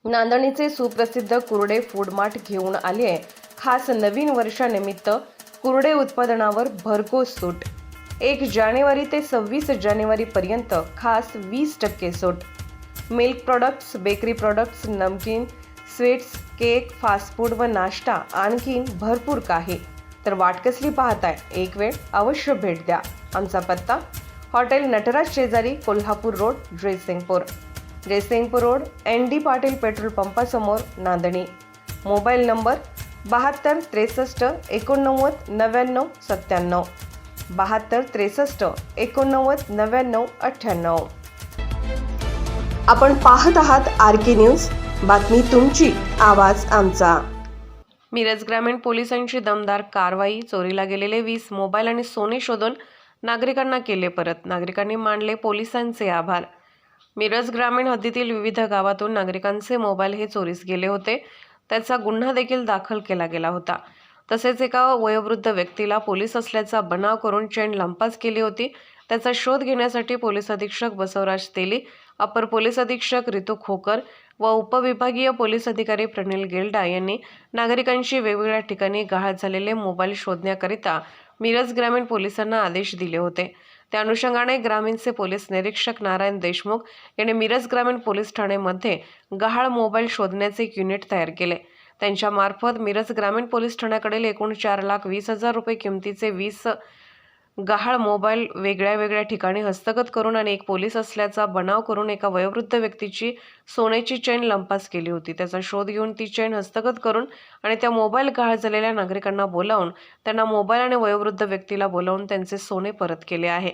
नांदणीचे सुप्रसिद्ध कुर्डे food mart घेऊन आले आहे खास नवीन वर्षानिमित्त कुर्डे उत्पादनावर भरघोस सूट। 1 जानेवारी ते 26 जानेवारी पर्यंत खास 20% सूट। मिल्क प्रोडक्ट्स, बेकरी प्रोडक्ट्स, नमकीन, स्वीट्स, केक, फास्ट फूड व नाश्ता आणखीन भरपूर काही। तर वाट कसली पाहताय? एक वेळ अवश्य भेट द्या। आमचा पत्ता हॉटेल नटराज शेजारी, Kolhapur road, Jaysingpur road, ND Patil petrol पंपासमोर, नांदणी। Mobile number 72 63 89 99 97, 72 63 89 99 98। आपण पाहत आहात RK न्यूज, बातमी तुमची, आवाज आमचा। मिरज ग्रामीण पोलिसांची दमदार कारवाई। चोरीला गेलेले 20 मोबाईल आणि सोने शोधून नागरिकांना केले परत। नागरिकांनी मानले पोलिसांचे आभार। मिरज ग्रामीण हद्दीतील विविध गावातून नागरिकांचे मोबाईल हे चोरीस गेले होते। त्याचा गुन्हा देखील दाखल केला गेला होता। तसेच एका वयोवृद्ध व्यक्तीला पोलीस असल्याचा बनाव करून चेन लंपास केली होती। त्याचा शोध घेण्यासाठी पोलीस अधीक्षक बसवराज तेली, अपर पोलीस अधीक्षक रितू खोकर व उपविभागीय पोलीस अधिकारी प्रणिल गेल्डा यांनी नागरिकांशी वेगवेगळ्या ठिकाणी गहाळ झालेले मोबाईल शोधण्याकरिता मिरज ग्रामीण पोलिसांना आदेश दिले होते। त्या अनुषंगाने ग्रामीणचे पोलीस निरीक्षक नारायण देशमुख यांनी मिरज ग्रामीण पोलीस ठाण्यामध्ये गहाळ मोबाईल शोधण्याचे एक युनिट तयार केले। त्यांच्या मार्फत मिरज ग्रामीण पोलीस ठाण्याकडील एकूण 4,20,000 रुपये किमतीचे 20 गहाळ मोबाईल वेगळ्या ठिकाणी हस्तगत करून आणि एक पोलीस असल्याचा बनाव करून एका वयोवृद्ध व्यक्तीची सोन्याची चेन लंपास केली होती। त्याचा शोध घेऊन ती चेन हस्तगत करून आणि त्या मोबाईल गहाळ झालेल्या नागरिकांना बोलावून त्यांना मोबाईल आणि वयोवृद्ध व्यक्तीला बोलावून त्यांचे सोने परत केले आहे।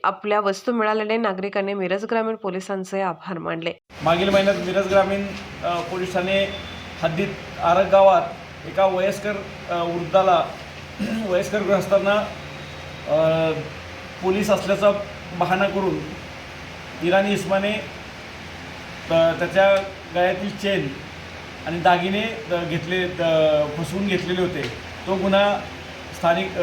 आपल्या वस्तू मिळालेल्या नागरिकांनी मिरज ग्रामीण पोलिसांचे आभार मानले। मागील महिन्यात मिरज ग्रामीण पोलीस ठाणे हद्दीत आरग गावात एका वयस्कर वृद्धाला वयस्कर गृहस्थांना पोलीस असल्याचा बहाणा करून इराणी इस्माने त्याच्या गळ्यातील चेन आणि दागिने फसवून घेतलेले होते। तो गुन्हा स्थानिक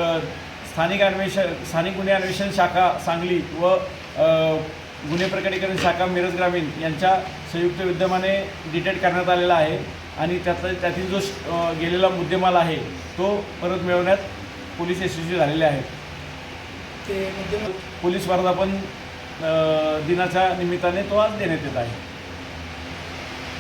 गुन्हे अन्वेषण शाखा सांगली व गुन्हे प्रकटीकरण शाखा मिरज ग्रामीण यांच्या संयुक्त विद्यमाने डिटेक्ट करण्यात आलेला आहे आणि त्यातील जो गेलेला मुद्देमाल आहे तो परत मिळवण्यात पोलीस यशस्वी झालेले आहेत। पोलीस वर्धापन दिनाच्या निमित्ताने तो आज देण्यात येत आहे।